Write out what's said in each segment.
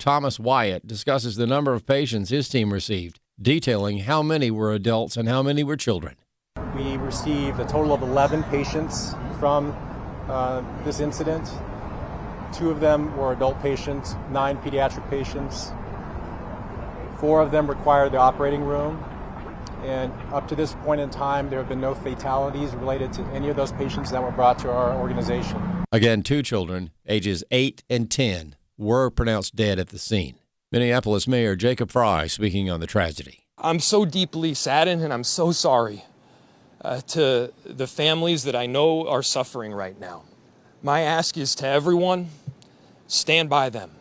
Thomas Wyatt discusses the number of patients his team received, detailing how many were adults and how many were children. We received a total of 11 patients from this incident. 2 of them were adult patients, 9 pediatric patients. 4 of them required the operating room. And up to this point in time, there have been no fatalities related to any of those patients that were brought to our organization. Again, 2 children, ages 8 and 10, were pronounced dead at the scene. Minneapolis Mayor Jacob Fry speaking on the tragedy. I'm so deeply saddened and I'm so sorry to the families that I know are suffering right now. My ask is to everyone, stand by them.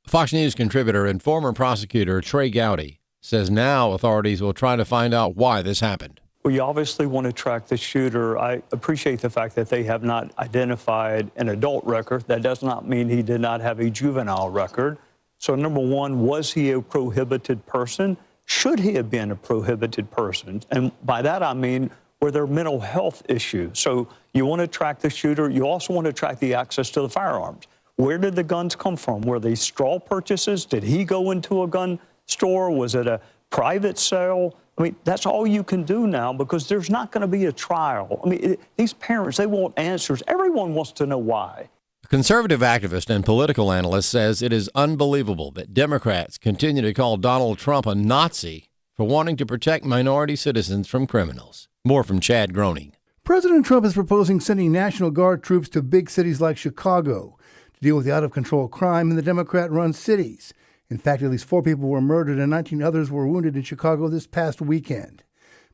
Fox News contributor and former prosecutor Trey Gowdy says now authorities will try to find out why this happened. We obviously want to track the shooter. I appreciate the fact that they have not identified an adult record. That does not mean he did not have a juvenile record. So number one, was he a prohibited person? Should he have been a prohibited person? And by that I mean, were there mental health issues? So you want to track the shooter. You also want to track the access to the firearms. Where did the guns come from? Were they straw purchases? Did he go into a gun store? Was it a private sale? I mean, that's all you can do now because there's not going to be a trial. I mean, these parents, they want answers. Everyone wants to know why. A conservative activist and political analyst says it is unbelievable that Democrats continue to call Donald Trump a Nazi for wanting to protect minority citizens from criminals. More from Chad Groening. President Trump is proposing sending National Guard troops to big cities like Chicago to deal with the out-of-control crime in the Democrat-run cities. In fact, at least 4 people were murdered and 19 others were wounded in Chicago this past weekend.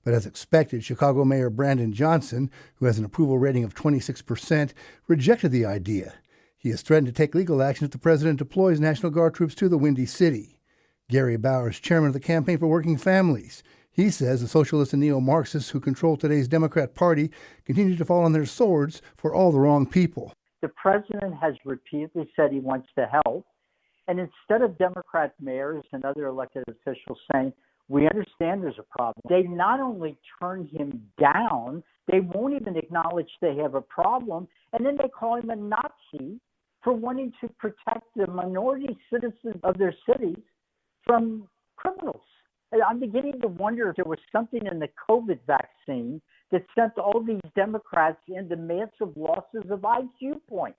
But as expected, Chicago Mayor Brandon Johnson, who has an approval rating of 26%, rejected the idea. He has threatened to take legal action if the president deploys National Guard troops to the Windy City. Gary Bauer is chairman of the Campaign for Working Families. He says the socialists and neo-Marxists who control today's Democrat Party continue to fall on their swords for all the wrong people. The president has repeatedly said he wants to help. And instead of Democrat mayors and other elected officials saying, we understand there's a problem, they not only turn him down, they won't even acknowledge they have a problem, and then they call him a Nazi for wanting to protect the minority citizens of their cities from criminals. I'm beginning to wonder if there was something in the COVID vaccine that sent all these Democrats into massive losses of IQ points.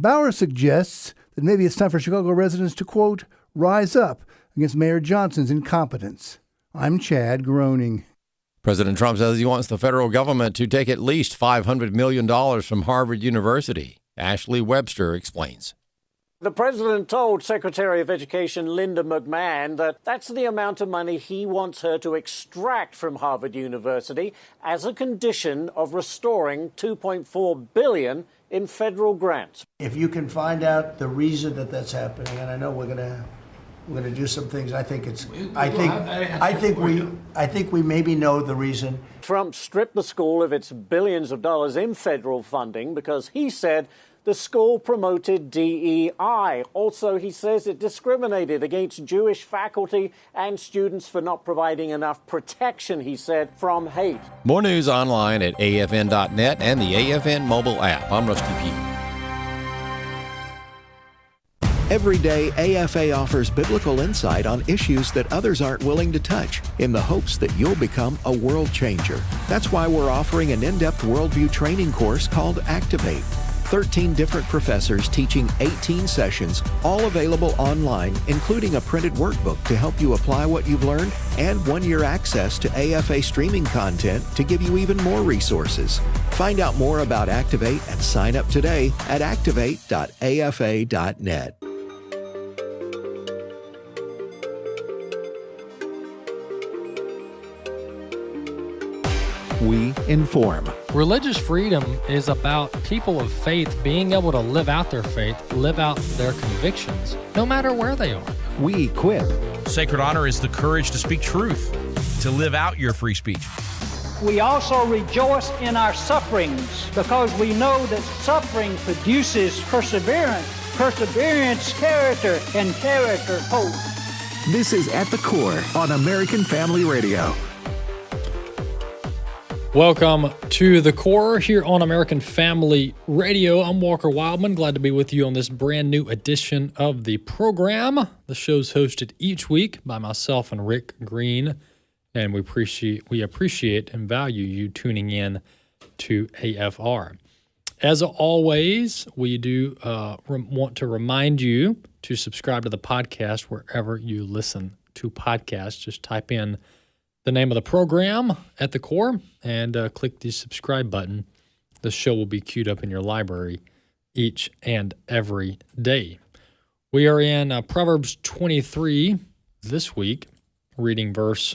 Bauer suggests that maybe it's time for Chicago residents to, quote, rise up against Mayor Johnson's incompetence. I'm Chad Groening. President Trump says he wants the federal government to take at least $500 million from Harvard University. Ashley Webster explains. The president told Secretary of Education Linda McMahon that that's the amount of money he wants her to extract from Harvard University as a condition of restoring $2.4 billion in federal grants. If you can find out the reason that that's happening, and I know we're going to do some things. I think we maybe know the reason. Trump stripped the school of its billions of dollars in federal funding because he said the school promoted DEI. Also, he says it discriminated against Jewish faculty and students for not providing enough protection, he said, from hate. More news online at afn.net and the AFN mobile app. I'm Rusty Pugh. Every day, AFA offers biblical insight on issues that others aren't willing to touch in the hopes that you'll become a world changer. That's why we're offering an in-depth worldview training course called Activate. 13 different professors teaching 18 sessions, all available online, including a printed workbook to help you apply what you've learned and 1-year access to AFA streaming content to give you even more resources. Find out more about Activate and sign up today at activate.afa.net. We inform. Religious freedom is about people of faith being able to live out their faith, live out their convictions, no matter where they are. We equip. Sacred honor is the courage to speak truth, to live out your free speech. We also rejoice in our sufferings because we know that suffering produces perseverance, perseverance, character, and character, hope. This is At the Core on American Family Radio. Welcome to The Core here on American Family Radio. I'm Walker Wildmon. Glad to be with you on this brand new edition of the program. The show's hosted each week by myself and Rick Green, and we appreciate and value you tuning in to AFR. As always, we do want to remind you to subscribe to the podcast wherever you listen to podcasts. Just type in the name of the program at the core and click the subscribe button. The show will be queued up in your library each and every day. We are in Proverbs 23 this week, reading verse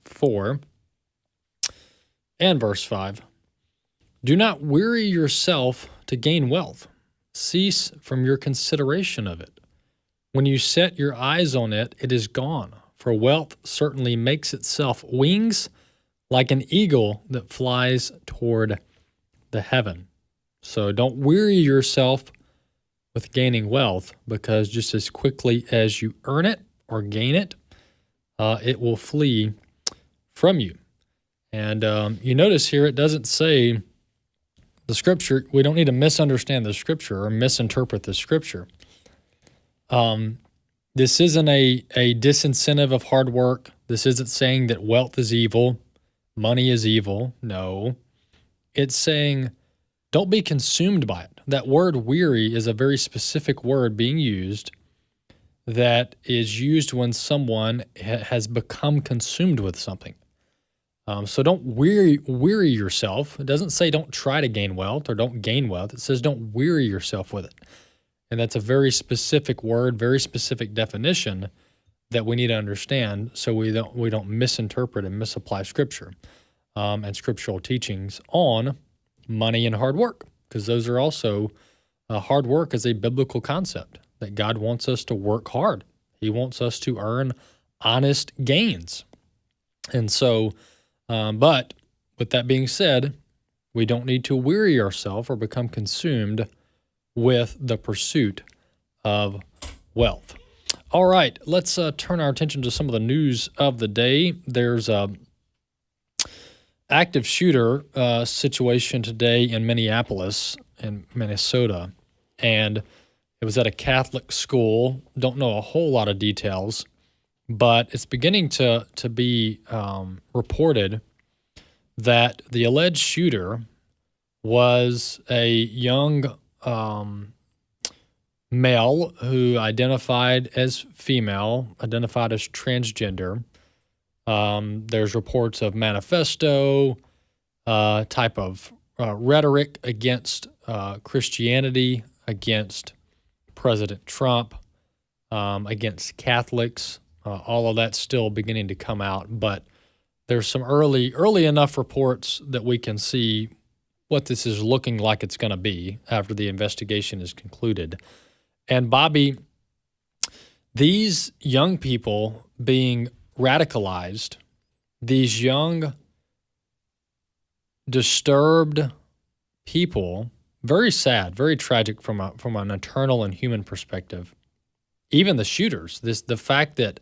4 and verse 5. Do not weary yourself to gain wealth. Cease from your consideration of it. When you set your eyes on it, it is gone. For wealth certainly makes itself wings like an eagle that flies toward the heaven. So don't weary yourself with gaining wealth, because just as quickly as you earn it or gain it, it will flee from you. And you notice here it doesn't say the Scripture. We don't need to misunderstand the Scripture or misinterpret the Scripture. This isn't a disincentive of hard work. This isn't saying that wealth is evil, money is evil. No. It's saying don't be consumed by it. That word weary is a very specific word being used that is used when someone has become consumed with something. So don't weary yourself. It doesn't say don't try to gain wealth or don't gain wealth. It says don't weary yourself with it. And that's a very specific word, very specific definition that we need to understand, so we don't misinterpret and misapply Scripture and scriptural teachings on money and hard work, because those are also hard work is a biblical concept that God wants us to work hard. He wants us to earn honest gains. And so, but with that being said, we don't need to weary ourselves or become consumed with the pursuit of wealth. All right, let's turn our attention to some of the news of the day. There's a active shooter situation today in Minneapolis, in Minnesota, and it was at a Catholic school. Don't know a whole lot of details, but it's beginning to be reported that the alleged shooter was a young male who identified as female, identified as transgender. There's reports of manifesto type of rhetoric against Christianity, against President Trump, against Catholics. All of that's still beginning to come out, but there's some early enough reports that we can see what this is looking like it's going to be after the investigation is concluded. And Bobby, these young people being radicalized, these young, disturbed people, very sad, very tragic from an eternal and human perspective. Even the shooters, the fact that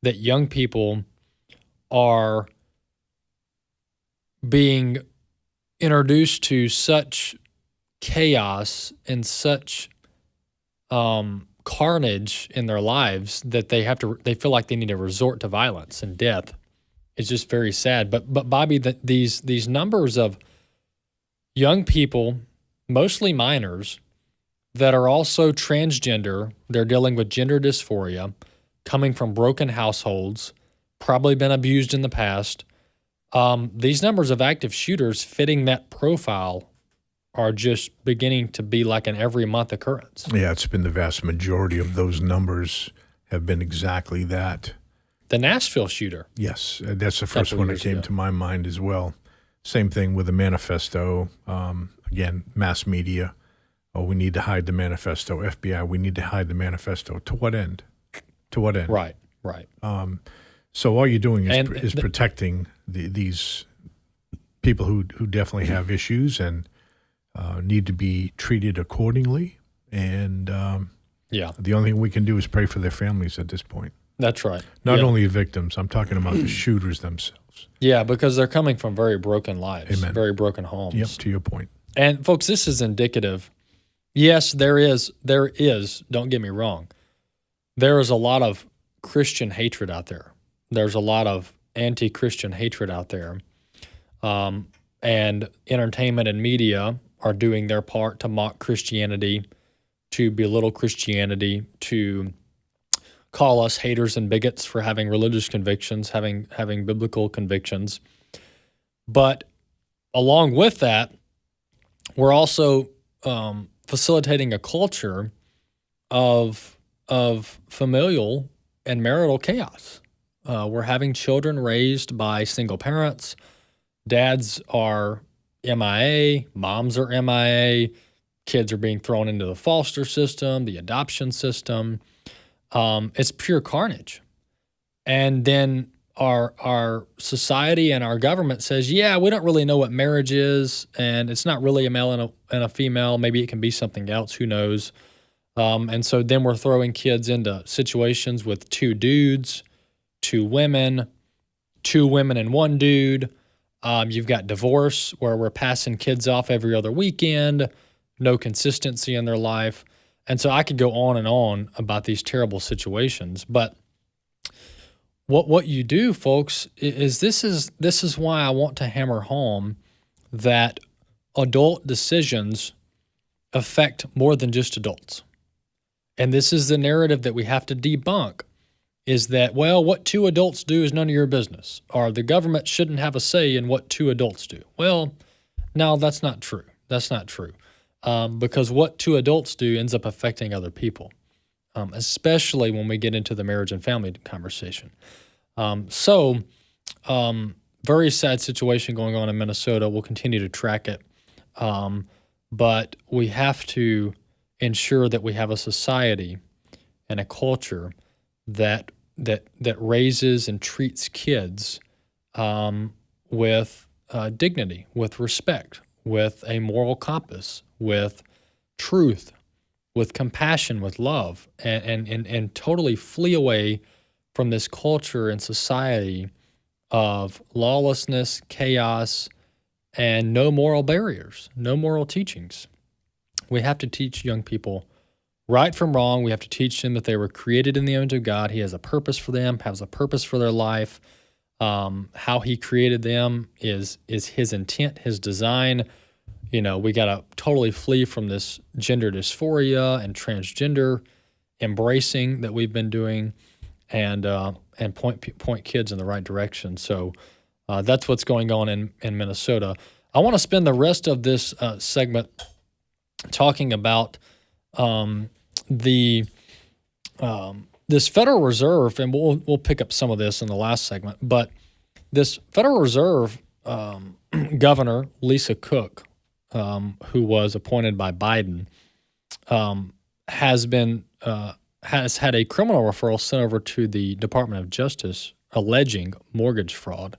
young people are being introduced to such chaos and such carnage in their lives that they feel like they need to resort to violence and death. It's just very sad. But Bobby, these numbers of young people, mostly minors, that are also transgender, they're dealing with gender dysphoria, coming from broken households, probably been abused in the past. These numbers of active shooters fitting that profile are just beginning to be like an every month occurrence. Yeah, it's been the vast majority of those numbers have been exactly that. The Nashville shooter. Yes, that's the first one that came to my mind as well. Same thing with the manifesto. Again, mass media. Oh, we need to hide the manifesto. FBI, we need to hide the manifesto. To what end? To what end? Right. So all you're doing is protecting these people who definitely have issues and need to be treated accordingly. And the only thing we can do is pray for their families at this point. That's right. Not only the victims, I'm talking about the shooters themselves. themselves. Yeah, because they're coming from very broken lives, Amen. very broken homes. Yep, to your point. And folks, this is indicative. Yes, there is, don't get me wrong. There is a lot of Christian hatred out there. There's a lot of anti-Christian hatred out there. And entertainment and media are doing their part to mock Christianity, to belittle Christianity, to call us haters and bigots for having religious convictions, having biblical convictions. But along with that, we're also facilitating a culture of familial and marital chaos. We're having children raised by single parents. Dads are MIA, moms are MIA, kids are being thrown into the foster system, the adoption system. It's pure carnage. And then our society and our government says, yeah, we don't really know what marriage is, and it's not really a male and a female. Maybe it can be something else. Who knows? And so then we're throwing kids into situations with two dudes, two women and one dude. You've got divorce where we're passing kids off every other weekend, no consistency in their life. And so I could go on and on about these terrible situations. But what you do, folks, is this is why I want to hammer home that adult decisions affect more than just adults. And this is the narrative that we have to debunk, is that, well, what two adults do is none of your business, or the government shouldn't have a say in what two adults do. Well, no, that's not true. That's not true. Because what two adults do ends up affecting other people, especially when we get into the marriage and family conversation. Very sad situation going on in Minnesota. We'll continue to track it. But we have to ensure that we have a society and a culture that raises and treats kids with dignity, with respect, with a moral compass, with truth, with compassion, with love, and totally flee away from this culture and society of lawlessness, chaos, and no moral barriers, no moral teachings. We have to teach young people right from wrong. We have to teach them that they were created in the image of God. He has a purpose for them, has a purpose for their life. How he created them is his intent, his design. You know, we got to totally flee from this gender dysphoria and transgender embracing that we've been doing, and point kids in the right direction. So that's what's going on in Minnesota. I want to spend the rest of this segment talking about this Federal Reserve, and we'll pick up some of this in the last segment. But this Federal Reserve Governor Lisa Cook, who was appointed by Biden, has had a criminal referral sent over to the Department of Justice alleging mortgage fraud,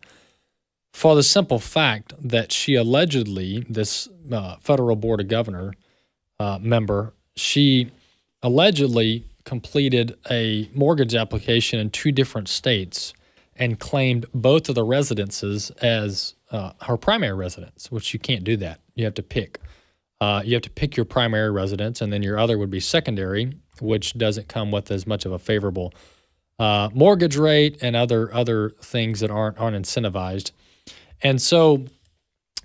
for the simple fact that she allegedly, this Federal Board of Governor member, she allegedly completed a mortgage application in 2 different states and claimed both of the residences as her primary residence, which you can't do that. You have to pick. You have to pick your primary residence, and then your other would be secondary, which doesn't come with as much of a favorable mortgage rate and other things that aren't incentivized. And so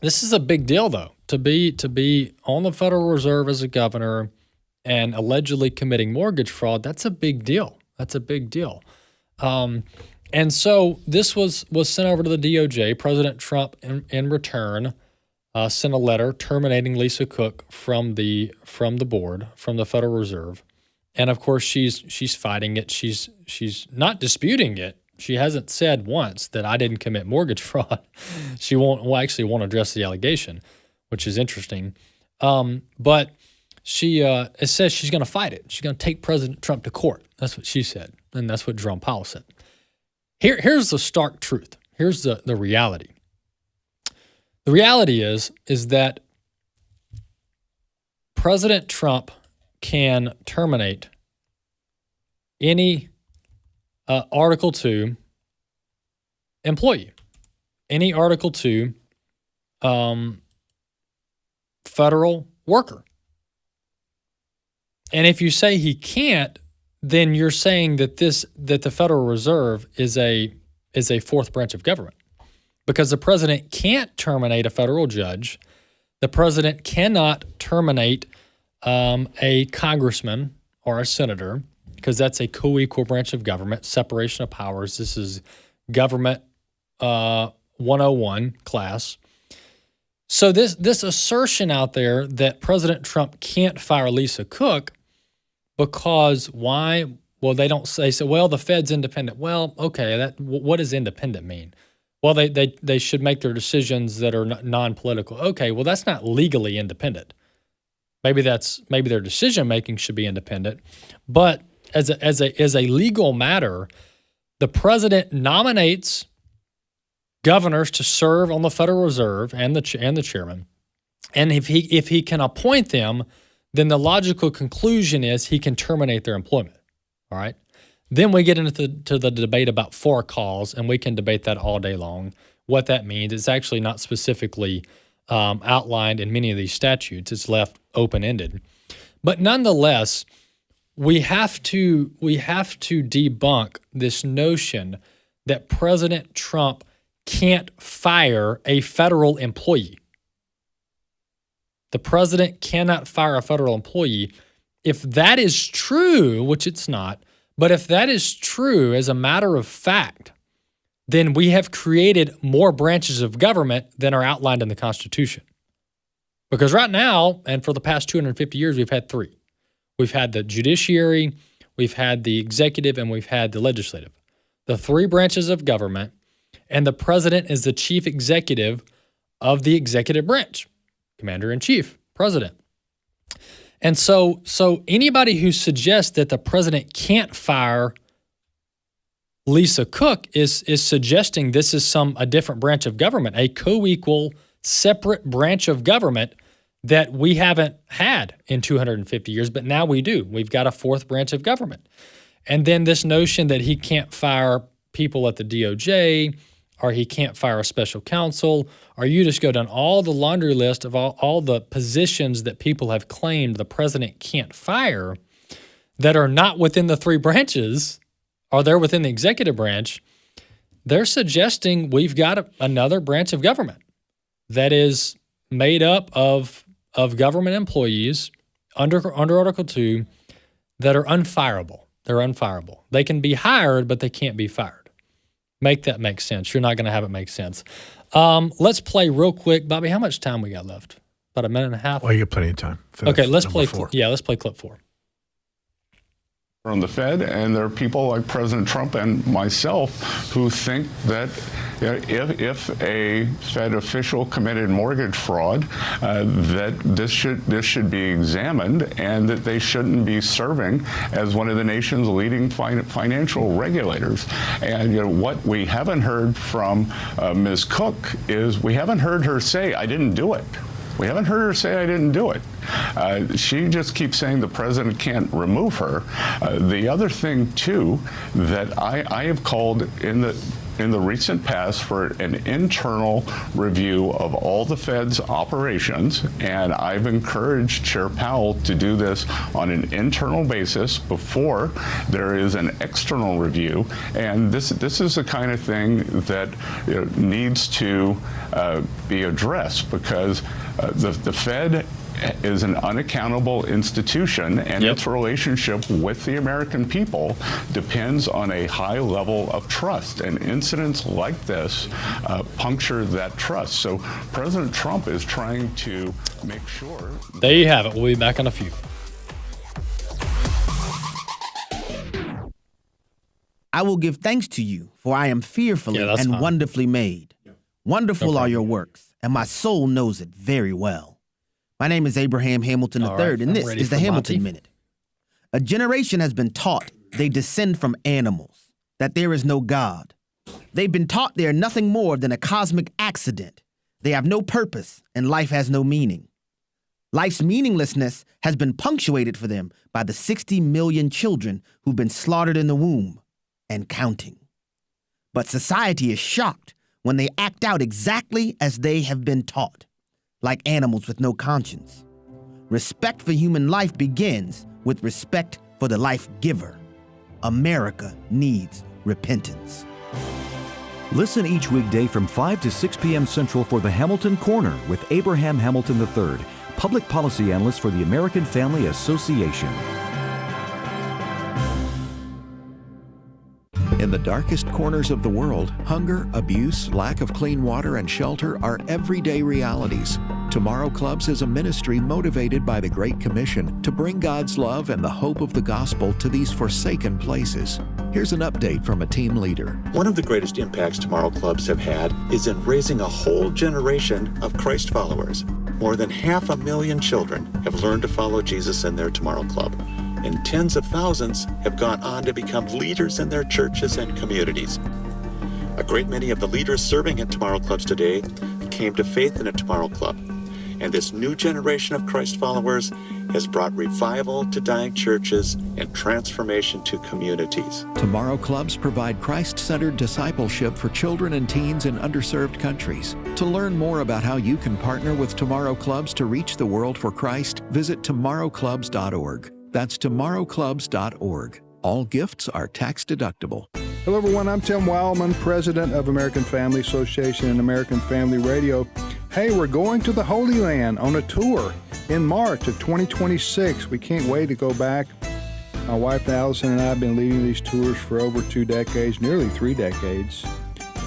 this is a big deal, though, to be on the Federal Reserve as a governor and allegedly committing mortgage fraud. That's a big deal. That's a big deal. And so this was sent over to the DOJ. President Trump, in return, sent a letter terminating Lisa Cook from the board, from the Federal Reserve. And of course, she's fighting it. She's not disputing it. She hasn't said once that I didn't commit mortgage fraud. She won't address the allegation, which is interesting. But it says she's going to fight it. She's going to take President Trump to court. That's what she said, and that's what Jerome Powell said. Here's the stark truth. Here's the reality. The reality is that President Trump can terminate any Article 2 employee. any Article 2 federal worker. And if you say he can't, then you're saying that the Federal Reserve is a fourth branch of government, because the president can't terminate a federal judge. The president cannot terminate a congressman or a senator, because that's a co-equal branch of government, separation of powers. This is government 101 class. So this assertion out there that President Trump can't fire Lisa Cook because why? Well, they don't say so. Well, the Fed's independent. Well, okay, what does independent mean? Well, they should make their decisions that are non-political. Okay, well, that's not legally independent. Maybe their decision making should be independent, but as a legal matter, the president nominates governors to serve on the Federal Reserve and the chairman, and if he can appoint them, then the logical conclusion is he can terminate their employment. All right. Then we get into the debate about for cause, and we can debate that all day long. What that means, it's actually not specifically outlined in many of these statutes. It's left open-ended. But nonetheless, we have to debunk this notion that President Trump can't fire a federal employee. The president cannot fire a federal employee. If that is true, which it's not, but if that is true as a matter of fact, then we have created more branches of government than are outlined in the Constitution. Because right now, and for the past 250 years, we've had three. We've had the judiciary, we've had the executive, and we've had the legislative. The three branches of government, and the president is the chief executive of the executive branch, commander-in-chief, president. And so anybody who suggests that the president can't fire Lisa Cook is suggesting this is a different branch of government, a co-equal, separate branch of government that we haven't had in 250 years, but now we do. We've got a fourth branch of government. And then this notion that he can't fire people at the DOJ, or he can't fire a special counsel, or you just go down all the laundry list of all the positions that people have claimed the president can't fire that are not within the three branches, or they're within the executive branch. They're suggesting we've got another branch of government that is made up of government employees under Article 2 that are unfireable. They're unfireable. They can be hired, but they can't be fired. Make that make sense. You're not going to have it make sense. Let's play real quick. Bobby, how much time we got left? About a minute and a half? Well, you got plenty of time. Okay, let's play 4. Let's play clip 4. From the Fed, and there are people like President Trump and myself who think that if a Fed official committed mortgage fraud, that this should be examined, and that they shouldn't be serving as one of the nation's leading financial regulators. And what we haven't heard from Ms. Cook is we haven't heard her say, "I didn't do it." We haven't heard her say, "I didn't do it." She just keeps saying the president can't remove her. The other thing, too, that I have called in the recent past for an internal review of all the Fed's operations, and I've encouraged Chair Powell to do this on an internal basis before there is an external review. And this is the kind of thing that needs to be addressed, because the Fed is an unaccountable institution, and its relationship with the American people depends on a high level of trust. And incidents like this puncture that trust. So President Trump is trying to make sure. There you have it. We'll be back in a few. I will give thanks to you, for I am fearfully and wonderfully made. Wonderful are your works, and my soul knows it very well. My name is Abraham Hamilton III, and this is the Hamilton Minute. A generation has been taught they descend from animals, that there is no God. They've been taught they are nothing more than a cosmic accident. They have no purpose, and life has no meaning. Life's meaninglessness has been punctuated for them by the 60 million children who've been slaughtered in the womb and counting. But society is shocked when they act out exactly as they have been taught, like animals with no conscience. Respect for human life begins with respect for the life giver. America needs repentance. Listen each weekday from 5 to 6 p.m. Central for the Hamilton Corner with Abraham Hamilton III, Public Policy Analyst for the American Family Association. In the darkest corners of the world, hunger, abuse, lack of clean water, and shelter are everyday realities. Tomorrow Clubs is a ministry motivated by the Great Commission to bring God's love and the hope of the gospel to these forsaken places. Here's an update from a team leader. One of the greatest impacts Tomorrow Clubs have had is in raising a whole generation of Christ followers. More than 500,000 children have learned to follow Jesus in their Tomorrow Club, and tens of thousands have gone on to become leaders in their churches and communities. A great many of the leaders serving at Tomorrow Clubs today came to faith in a Tomorrow Club, and this new generation of Christ followers has brought revival to dying churches and transformation to communities. Tomorrow Clubs provide Christ-centered discipleship for children and teens in underserved countries. To learn more about how you can partner with Tomorrow Clubs to reach the world for Christ, visit tomorrowclubs.org. That's tomorrowclubs.org. All gifts are tax deductible. Hello, everyone. I'm Tim Wildmon, president of American Family Association and American Family Radio. Hey, we're going to the Holy Land on a tour in March of 2026. We can't wait to go back. My wife Allison and I have been leading these tours for over 2 decades, nearly 3 decades.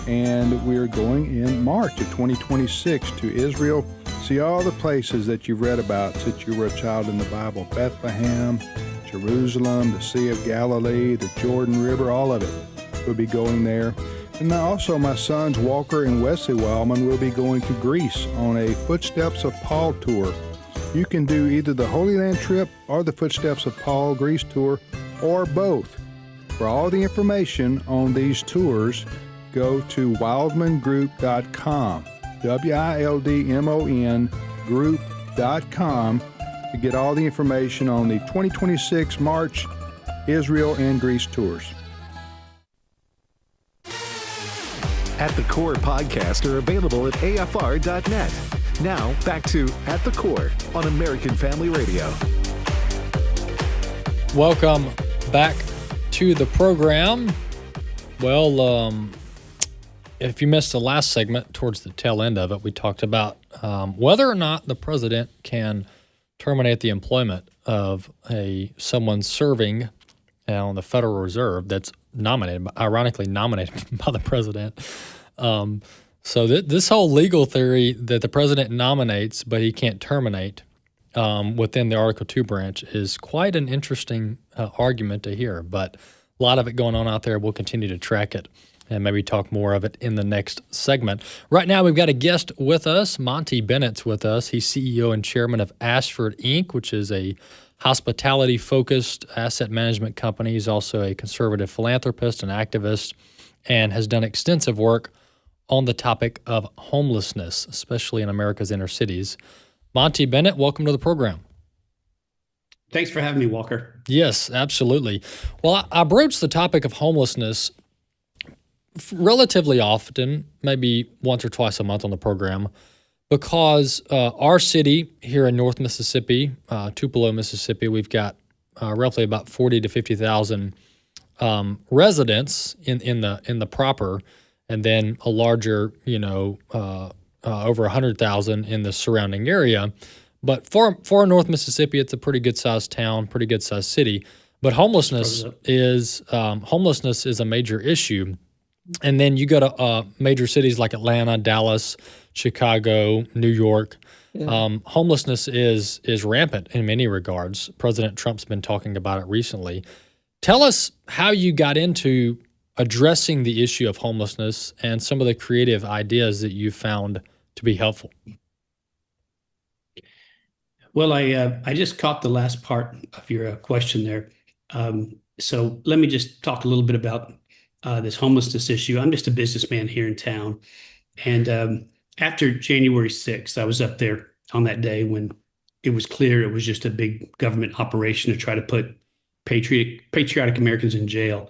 And we're going in March of 2026 to Israel. See all the places that you've read about since you were a child in the Bible. Bethlehem, Jerusalem, the Sea of Galilee, the Jordan River, all of it. We'll be going there. And also my sons Walker and Wesley Wildmon will be going to Greece on a Footsteps of Paul tour. You can do either the Holy Land trip or the Footsteps of Paul Greece tour, or both. For all the information on these tours, go to wildmongroup.com, WILDMON group.com, to get all the information on the 2026 March Israel and Greece tours. At the Core podcasts are available at afr.net. Now, back to At the Core on American Family Radio. Welcome back to the program. Well, if you missed the last segment, towards the tail end of it, we talked about whether or not the president can terminate the employment of someone serving on the Federal Reserve that's ironically nominated by the president. So this whole legal theory that the president nominates but he can't terminate within the Article 2 branch is quite an interesting argument to hear. But a lot of it going on out there. We'll continue to track it and maybe talk more of it in the next segment. Right now, we've got a guest with us. Monty Bennett's with us. He's CEO and chairman of Ashford, Inc., which is a hospitality-focused asset management company. He's also a conservative philanthropist and activist and has done extensive work on the topic of homelessness, especially in America's inner cities. Monty Bennett, welcome to the program. Thanks for having me, Walker. Yes, absolutely. Well, I broach the topic of homelessness relatively often, maybe once or twice a month on the program, because our city here in North Mississippi, Tupelo, Mississippi, we've got roughly about 40 to 50,000 residents in the proper, and then a larger, over 100,000 in the surrounding area. But for North Mississippi, it's a pretty good sized town, pretty good sized city. But homelessness is a major issue. And then you go to major cities like Atlanta, Dallas, Chicago, New York. Yeah. Homelessness is rampant in many regards. President Trump's been talking about it recently. Tell us how you got into addressing the issue of homelessness and some of the creative ideas that you found to be helpful. Well, I just caught the last part of your question there. So let me just talk a little bit about this homelessness issue. I'm just a businessman here in town. And after January 6th, I was up there on that day when it was clear it was just a big government operation to try to put patriotic Americans in jail.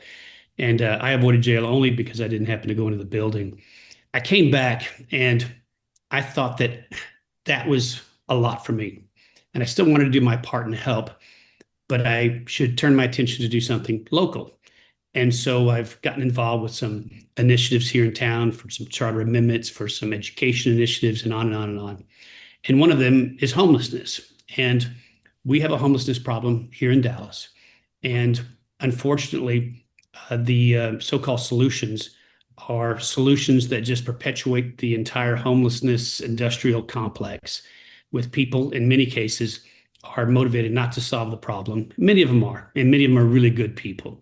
And I avoided jail only because I didn't happen to go into the building. I came back and I thought that was a lot for me. And I still wanted to do my part and help, but I should turn my attention to do something local. And so I've gotten involved with some initiatives here in town for some charter amendments, for some education initiatives, and on and on and on. And one of them is homelessness. And we have a homelessness problem here in Dallas. And unfortunately, the so-called solutions are solutions that just perpetuate the entire homelessness industrial complex, with people, in many cases, are motivated not to solve the problem. Many of them are, and many of them are really good people.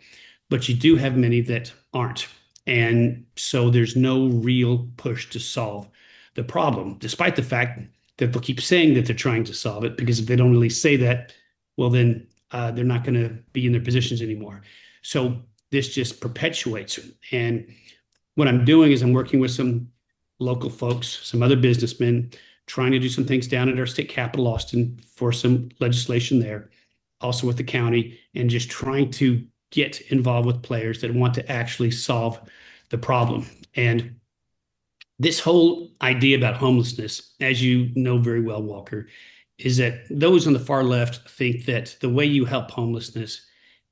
But you do have many that aren't. And so there's no real push to solve the problem, despite the fact that they'll keep saying that they're trying to solve it, because if they don't really say that, well, then they're not going to be in their positions anymore. So this just perpetuates. And what I'm doing is I'm working with some local folks, some other businessmen, trying to do some things down at our state capital, Austin, for some legislation there, also with the county, and just trying to get involved with players that want to actually solve the problem. And this whole idea about homelessness, as you know very well, Walker, is that those on the far left think that the way you help homelessness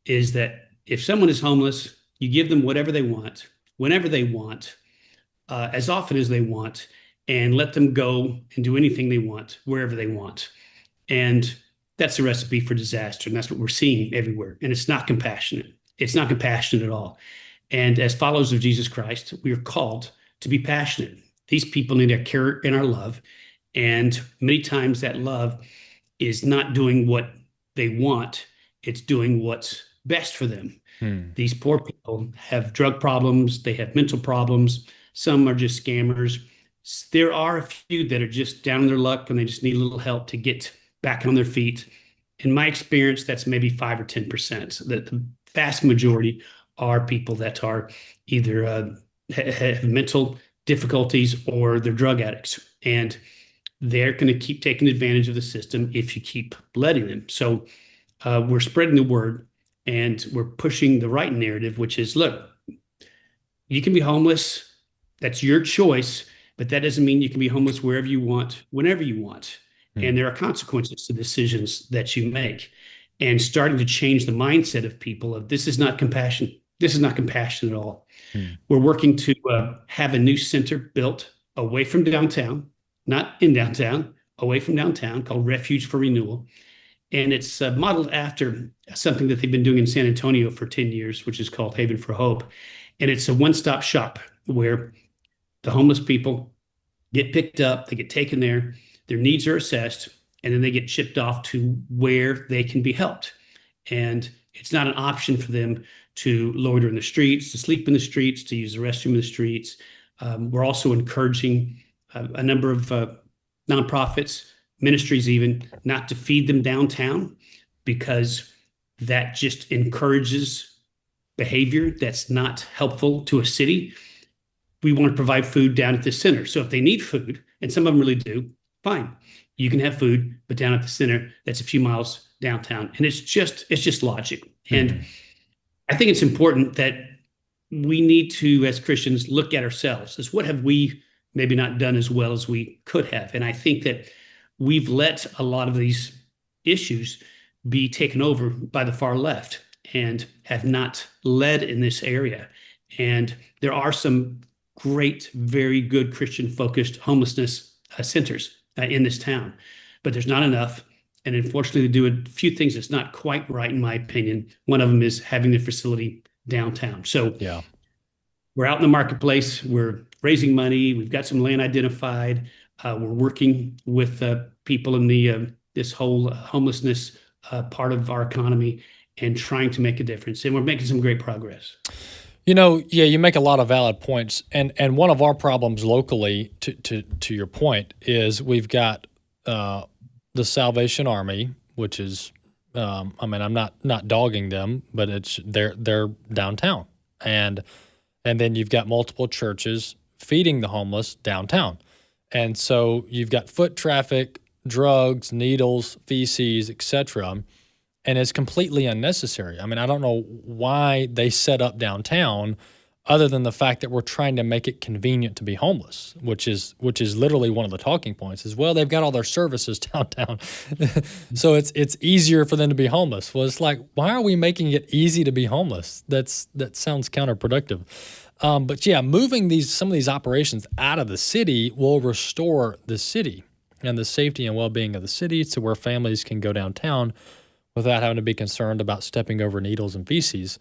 is that if someone is homeless, you give them whatever they want, whenever they want, as often as they want, and let them go and do anything they want, wherever they want. And that's a recipe for disaster. And that's what we're seeing everywhere. And it's not compassionate. It's not compassionate at all. And as followers of Jesus Christ, we are called to be passionate. These people need our care and our love. And many times that love is not doing what they want. It's doing what's best for them. These poor people have drug problems. They have mental problems. Some are just scammers. There are a few that are just down on their luck and they just need a little help to get back on their feet. In my experience, that's maybe 5 or 10%. The vast majority are people that are either have mental difficulties or they're drug addicts. And they're going to keep taking advantage of the system if you keep letting them. So we're spreading the word and we're pushing the right narrative, which is, look, you can be homeless. That's your choice. But that doesn't mean you can be homeless wherever you want, whenever you want. And there are consequences to decisions that you make. And starting to change the mindset of people of this is not compassion. This is not compassion at all. We're working to have a new center built away from downtown, not in downtown, away from downtown, called Refuge for Renewal. And it's modeled after something that they've been doing in San Antonio for 10 years, which is called Haven for Hope. And it's a one-stop shop where the homeless people get picked up, they get taken there, their needs are assessed, and then they get shipped off to where they can be helped. And it's not an option for them to loiter in the streets, to sleep in the streets, to use the restroom in the streets. We're also encouraging a number of nonprofits, ministries even, not to feed them downtown, because that just encourages behavior that's not helpful to a city. We want to provide food down at the center. So if they need food, and some of them really do, fine. You can have food, but down at the center, that's a few miles downtown. And it's just logic. And I think it's important that we need to, as Christians, look at ourselves as what have we maybe not done as well as we could have. And I think that we've let a lot of these issues be taken over by the far left and have not led in this area. And there are some great, very good Christian-focused homelessness centers in this town, but there's not enough. And unfortunately, they do a few things that's not quite right, in my opinion. One of them is having the facility downtown. So we're out in the marketplace. We're raising money. We've got some land identified. We're working with people in the this whole homelessness part of our economy and trying to make a difference. And we're making some great progress. You know, yeah, you make a lot of valid points. And one of our problems locally, to your point, is we've got the Salvation Army, which is, I mean, I'm not dogging them, but they're downtown. And then you've got multiple churches feeding the homeless downtown. And so you've got foot traffic, drugs, needles, feces, etc. And it's completely unnecessary. I mean, I don't know why they set up downtown other than the fact that we're trying to make it convenient to be homeless, which is literally one of the talking points as well. They've got all their services downtown. So it's easier for them to be homeless. Well, it's like, why are we making it easy to be homeless? That sounds counterproductive. But yeah, moving some of these operations out of the city will restore the city and the safety and well-being of the city to where families can go downtown without having to be concerned about stepping over needles and feces.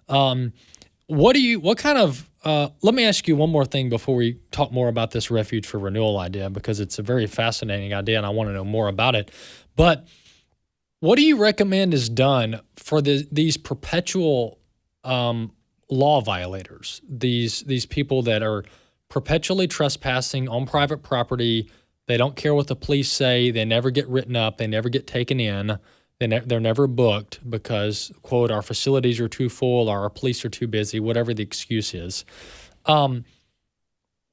Let me ask you one more thing before we talk more about this Refuge for Renewal idea, because it's a very fascinating idea and I want to know more about it. But what do you recommend is done for these perpetual law violators, these people that are perpetually trespassing on private property? They don't care what the police say. They never get written up. They never get taken in. They're never booked because, quote, our facilities are too full or our police are too busy, whatever the excuse is. What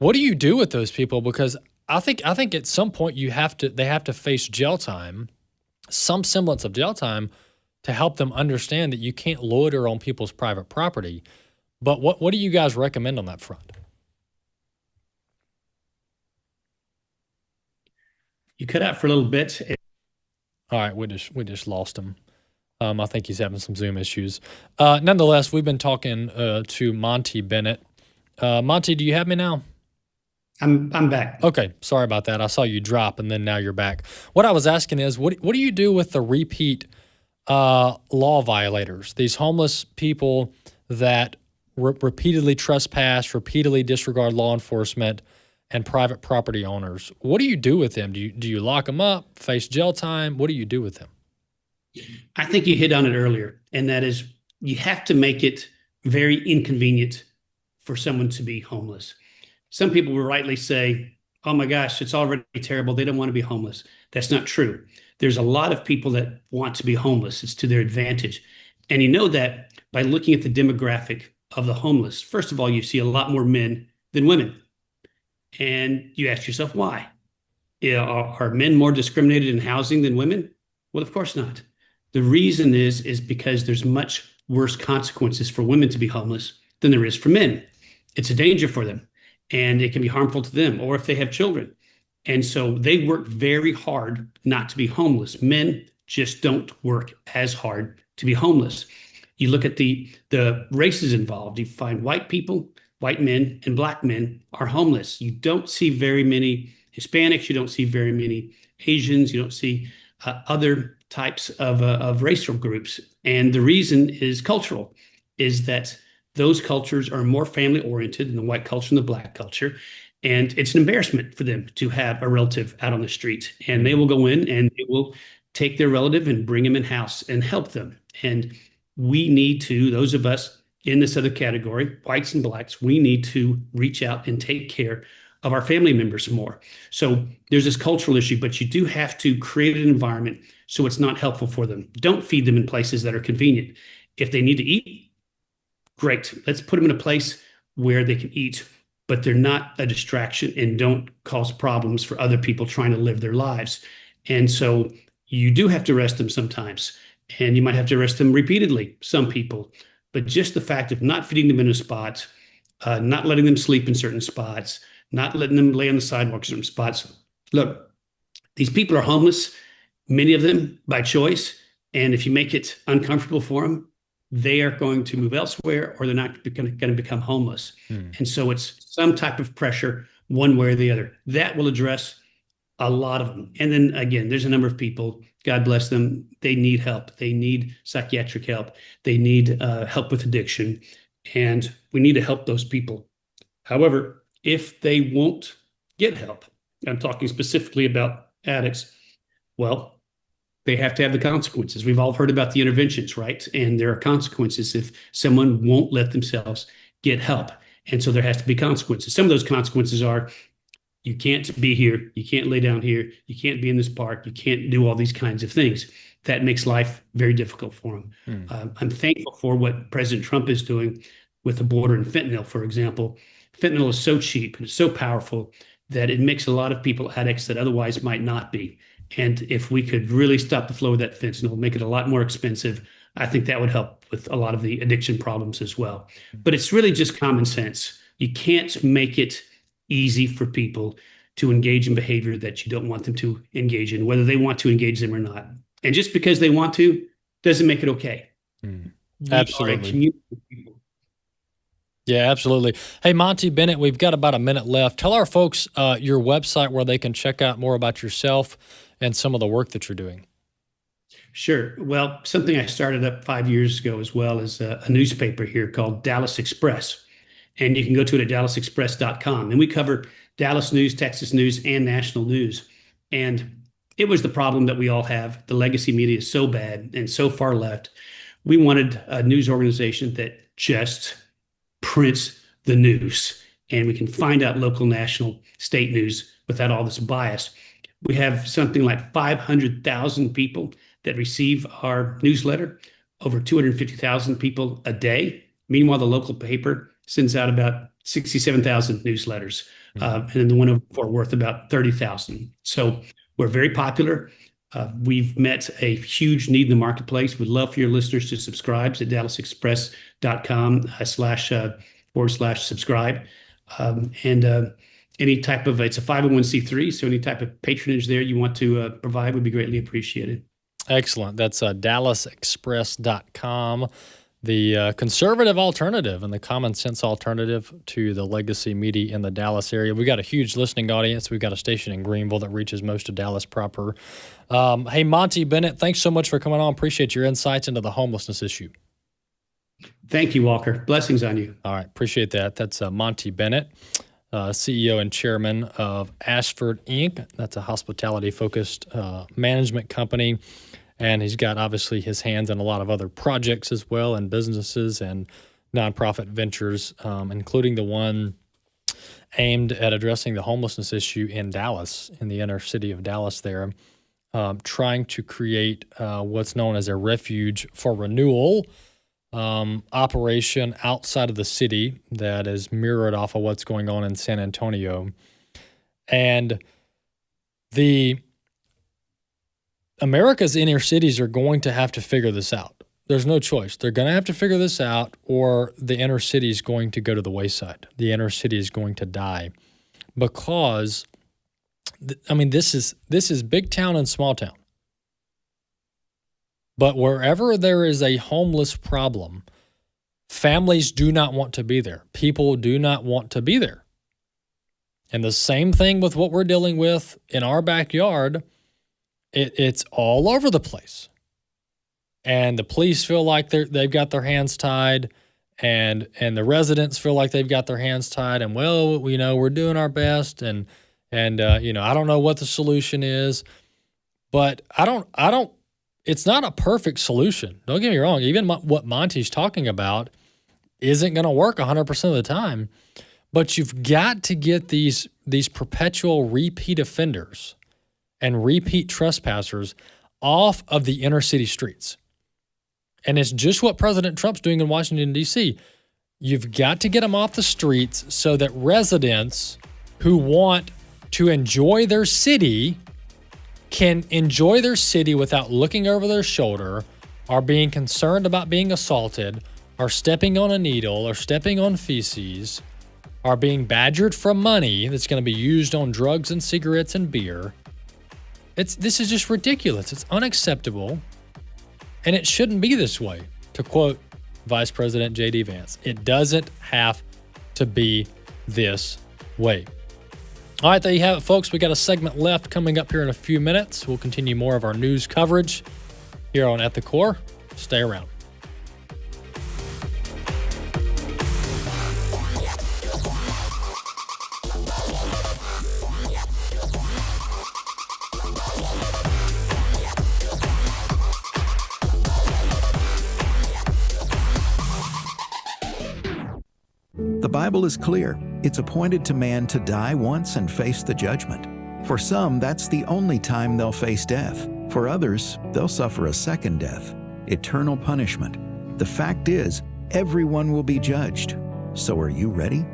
do you do with those people? Because I think at some point they have to face jail time, some semblance of jail time, to help them understand that you can't loiter on people's private property. But what do you guys recommend on that front? You cut out for a little bit. All right, we just lost him. I think he's having some Zoom issues. Nonetheless, we've been talking to Monty Bennett. Monty, do you have me now? I'm back. Okay, sorry about that. I saw you drop, and then now you're back. What I was asking is, what do you do with the repeat law violators? These homeless people that repeatedly trespass, repeatedly disregard law enforcement, and private property owners. What do you do with them? Do you lock them up, face jail time? What do you do with them? I think you hit on it earlier, and that is you have to make it very inconvenient for someone to be homeless. Some people will rightly say, oh my gosh, it's already terrible. They don't want to be homeless. That's not true. There's a lot of people that want to be homeless. It's to their advantage. And you know that by looking at the demographic of the homeless. First of all, you see a lot more men than women. And you ask yourself, why? Are men more discriminated in housing than women? Well, of course not. The reason is because there's much worse consequences for women to be homeless than there is for men. It's a danger for them, and it can be harmful to them, or if they have children. And so they work very hard not to be homeless. Men just don't work as hard to be homeless. You look at the races involved. You find white people, white men, and black men are homeless. You don't see very many Hispanics. You don't see very many Asians. You don't see other types of racial groups. And the reason is cultural, is that those cultures are more family oriented than the white culture and the black culture. And it's an embarrassment for them to have a relative out on the street. And they will go in and they will take their relative and bring them in house and help them. And we need to, those of us in this other category, whites and blacks, we need to reach out and take care of our family members more. So there's this cultural issue, but you do have to create an environment so it's not helpful for them. Don't feed them in places that are convenient. If they need to eat, great. Let's put them in a place where they can eat, but they're not a distraction and don't cause problems for other people trying to live their lives. And so you do have to arrest them sometimes, and you might have to arrest them repeatedly, some people. But just the fact of not feeding them in a spot, not letting them sleep in certain spots, not letting them lay on the sidewalk in certain spots. Look, these people are homeless, many of them by choice. And if you make it uncomfortable for them, they are going to move elsewhere, or they're not going to become homeless. And so it's some type of pressure one way or the other. That will address a lot of them. And then again, there's a number of people, God bless them, they need help. They need psychiatric help. They need help with addiction. And we need to help those people. However, if they won't get help, I'm talking specifically about addicts, well, they have to have the consequences. We've all heard about the interventions, right? And there are consequences if someone won't let themselves get help. And so there has to be consequences. Some of those consequences are, you can't be here, you can't lay down here, you can't be in this park, you can't do all these kinds of things. That makes life very difficult for them. I'm thankful for what President Trump is doing with the border and fentanyl, for example. Fentanyl is so cheap and it's so powerful that it makes a lot of people addicts that otherwise might not be. And if we could really stop the flow of that fentanyl, make it a lot more expensive, I think that would help with a lot of the addiction problems as well. But it's really just common sense. You can't make it easy for people to engage in behavior that you don't want them to engage in, whether they want to engage them or not. And just because they want to doesn't make it okay. Absolutely. Yeah, absolutely. Hey, Monty Bennett, we've got about a minute left. Tell our folks your website where they can check out more about yourself and some of the work that you're doing. Sure. Well, something I started up 5 years ago as well is a newspaper here called Dallas Express. And you can go to it at dallasexpress.com. And we cover Dallas news, Texas news, and national news. And it was the problem that we all have. The legacy media is so bad and so far left. We wanted a news organization that just prints the news, and we can find out local, national, state news without all this bias. We have something like 500,000 people that receive our newsletter, over 250,000 people a day. Meanwhile, the local paper sends out about 67,000 newsletters, and then the one over Fort Worth about 30,000. So we're very popular. We've met a huge need in the marketplace. We'd love for your listeners to subscribe at dallasexpress.com//subscribe. Any type of, it's a 501c3, so any type of patronage there you want to provide would be greatly appreciated. Excellent. That's dallasexpress.com, the conservative alternative and the common sense alternative to the legacy media in the Dallas area. We've got a huge listening audience. We've got a station in Greenville that reaches most of Dallas proper. Hey, Monty Bennett, thanks so much for coming on. Appreciate your insights into the homelessness issue. Thank you, Walker. Blessings on you. All right. Appreciate that. That's Monty Bennett, CEO and chairman of Ashford Inc. That's a hospitality-focused management company. And he's got, obviously, his hands in a lot of other projects as well, and businesses and nonprofit ventures, including the one aimed at addressing the homelessness issue in Dallas, in the inner city of Dallas there, trying to create what's known as a refuge for renewal operation outside of the city that is mirrored off of what's going on in San Antonio. And America's inner cities are going to have to figure this out. There's no choice. They're going to have to figure this out, or the inner city is going to go to the wayside. The inner city is going to die, because, this is big town and small town. But wherever there is a homeless problem, families do not want to be there. People do not want to be there. And the same thing with what we're dealing with in our backyard. It's all over the place. And the police feel like they've got their hands tied, and the residents feel like they've got their hands tied, and we're doing our best, and I don't know what the solution is, but it's not a perfect solution. Don't get me wrong. Even what Monty's talking about isn't going to work 100% of the time, but you've got to get these perpetual repeat offenders and repeat trespassers off of the inner city streets. And it's just what President Trump's doing in Washington, D.C. You've got to get them off the streets so that residents who want to enjoy their city can enjoy their city without looking over their shoulder, are being concerned about being assaulted, are stepping on a needle, or stepping on feces, are being badgered for money that's going to be used on drugs and cigarettes and beer. This is just ridiculous. It's unacceptable, and it shouldn't be this way. To quote Vice President J.D. Vance, it doesn't have to be this way. All right, there you have it, folks. We got a segment left coming up here in a few minutes. We'll continue more of our news coverage here on At the Core. Stay around. The Bible is clear. It's appointed to man to die once and face the judgment. For some, that's the only time they'll face death. For others, they'll suffer a second death, eternal punishment. The fact is, everyone will be judged. So are you ready?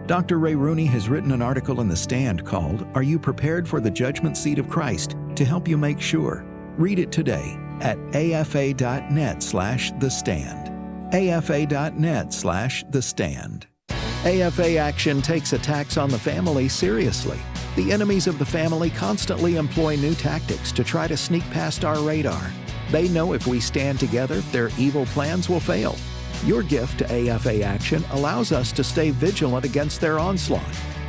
Dr. Ray Rooney has written an article in The Stand called, "Are You Prepared for the Judgment Seat of Christ?" to help you make sure. Read it today. at afa.net/thestand. afa.net/thestand. AFA Action takes attacks on the family seriously. The enemies of the family constantly employ new tactics to try to sneak past our radar. They know if we stand together, their evil plans will fail. Your gift to AFA Action allows us to stay vigilant against their onslaught.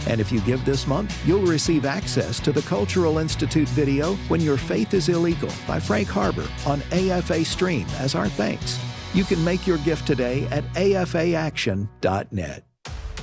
And if you give this month, you'll receive access to the Cultural Institute video When Your Faith is Illegal by Frank Harbor on AFA Stream as our thanks. You can make your gift today at afaaction.net.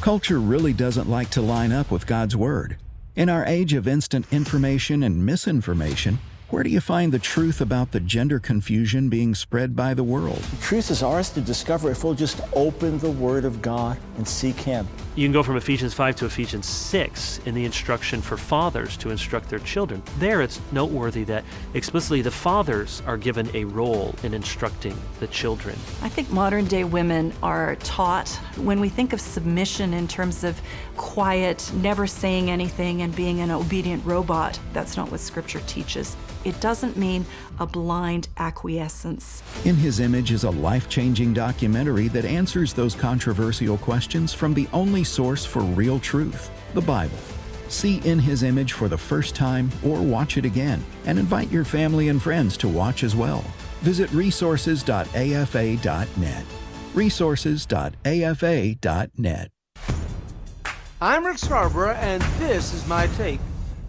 Culture really doesn't like to line up with God's Word. In our age of instant information and misinformation, where do you find the truth about the gender confusion being spread by the world? The truth is ours to discover if we'll just open the Word of God and seek Him. You can go from Ephesians 5 to Ephesians 6 in the instruction for fathers to instruct their children. There it's noteworthy that explicitly the fathers are given a role in instructing the children. I think modern day women are taught, when we think of submission in terms of quiet, never saying anything and being an obedient robot, that's not what Scripture teaches. It doesn't mean a blind acquiescence. In His Image is a life-changing documentary that answers those controversial questions from the only source for real truth, the Bible. See In His Image for the first time or watch it again, and invite your family and friends to watch as well. Visit resources.afa.net. resources.afa.net. I'm Rick Scarborough, and this is my take.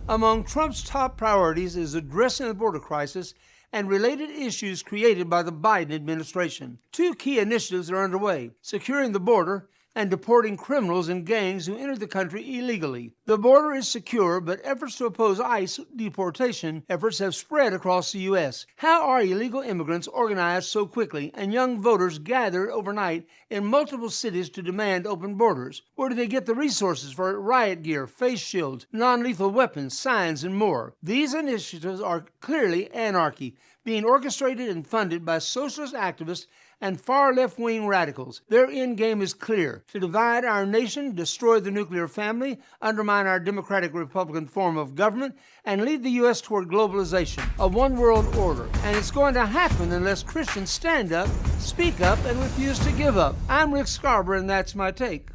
Among Trump's top priorities is addressing the border crisis and related issues created by the Biden administration. Two key initiatives are underway: securing the border and deporting criminals and gangs who enter the country illegally. The border is secure, but efforts to oppose ICE deportation efforts have spread across the U.S. How are illegal immigrants organized so quickly and young voters gathered overnight in multiple cities to demand open borders? Where do they get the resources for riot gear, face shields, non-lethal weapons, signs, and more? These initiatives are clearly anarchy, being orchestrated and funded by socialist activists and far left-wing radicals. Their end game is clear: to divide our nation, destroy the nuclear family, undermine our democratic Republican form of government, and lead the U.S. toward globalization, a one-world order. And it's going to happen unless Christians stand up, speak up, and refuse to give up. I'm Rick Scarborough, and that's my take.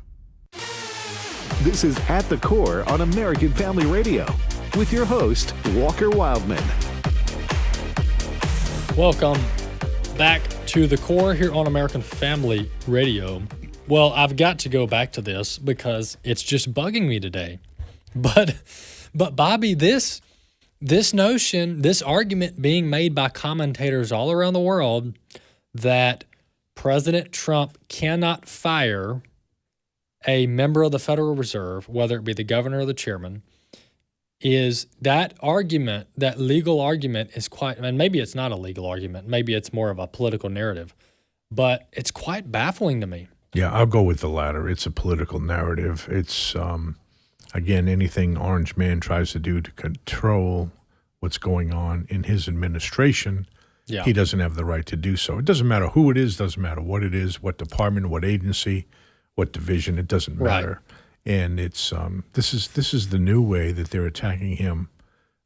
This is At the Core on American Family Radio with your host, Walker Wildmon. Welcome back to The Core here on American Family Radio. Well, I've got to go back to this because it's just bugging me today. But Bobby, this notion, this argument being made by commentators all around the world that President Trump cannot fire a member of the Federal Reserve, whether it be the governor or the chairman, is that argument, that legal argument is quite, and maybe it's not a legal argument, maybe it's more of a political narrative, but it's quite baffling to me. Yeah, I'll go with the latter. It's a political narrative. It's, again, anything Orange Man tries to do to control what's going on in his administration, he doesn't have the right to do so. It doesn't matter who it is, doesn't matter what it is, what department, what agency, what division, it doesn't matter. Right. And it's this is the new way that they're attacking him,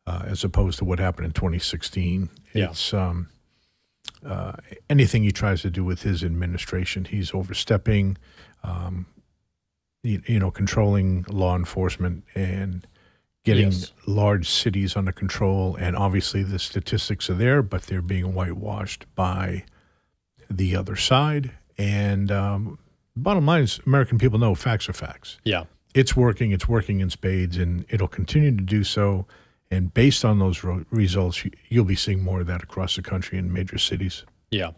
as opposed to what happened in 2016. Yeah. It's anything he tries to do with his administration, he's overstepping, controlling law enforcement and getting large cities under control. And obviously the statistics are there, but they're being whitewashed by the other side. And bottom line is, American people know facts are facts. Yeah. It's working in spades, and it'll continue to do so. And based on those results, you'll be seeing more of that across the country in major cities. Yeah.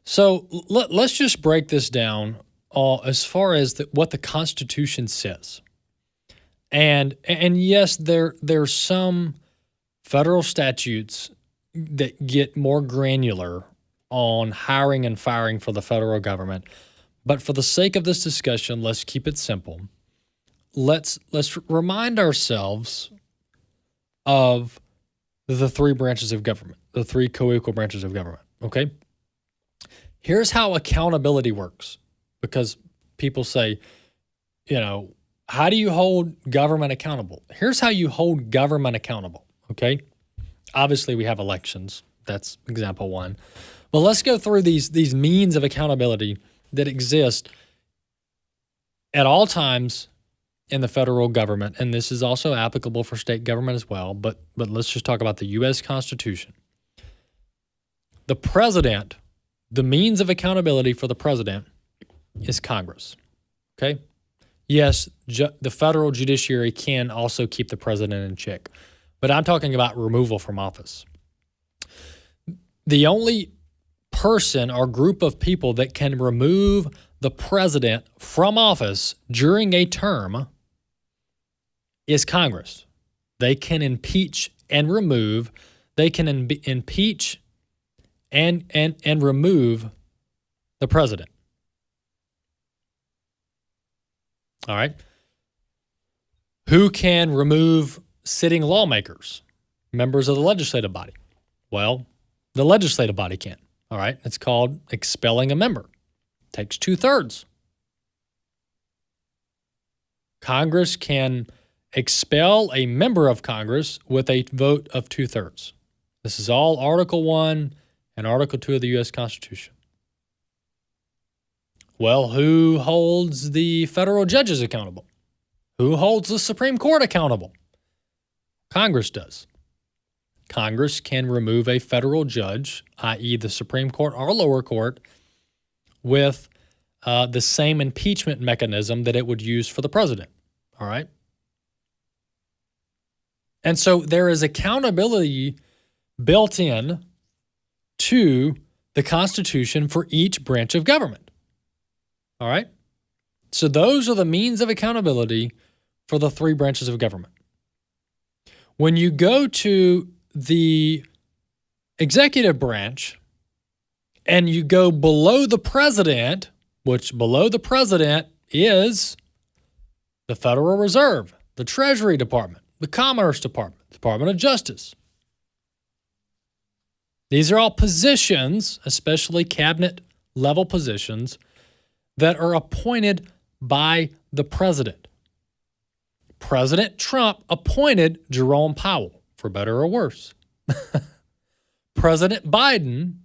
So let's just break this down as far as what the Constitution says. And yes, there's some federal statutes that get more granular on hiring and firing for the federal government. But for the sake of this discussion, let's keep it simple. Let's remind ourselves of the three branches of government, the three co-equal branches of government, okay? Here's how accountability works, because people say, how do you hold government accountable? Here's how you hold government accountable, okay? Obviously, we have elections. That's example one. But let's go through these means of accountability that exist at all times in the federal government, and this is also applicable for state government as well, but let's just talk about the U.S. Constitution. The president, the means of accountability for the president is Congress, okay? Yes, the federal judiciary can also keep the president in check, but I'm talking about removal from office. The only person or group of people that can remove the president from office during a term is Congress. They can impeach and remove. They can impeach and remove the president. All right. Who can remove sitting lawmakers, members of the legislative body? Well, the legislative body can. All right. It's called expelling a member. It takes 2/3. Congress can expel a member of Congress with a vote of 2/3. This is all Article 1 and Article 2 of the U.S. Constitution. Well, who holds the federal judges accountable? Who holds the Supreme Court accountable? Congress does. Congress can remove a federal judge, i.e. the Supreme Court or lower court, with the same impeachment mechanism that it would use for the president. All right? And so there is accountability built in to the Constitution for each branch of government. All right? So those are the means of accountability for the three branches of government. When you go to the executive branch and you go below the president, which below the president is the Federal Reserve, the Treasury Department, the Commerce Department, Department of Justice. These are all positions, especially cabinet level positions, that are appointed by the president. President Trump appointed Jerome Powell, for better or worse. President Biden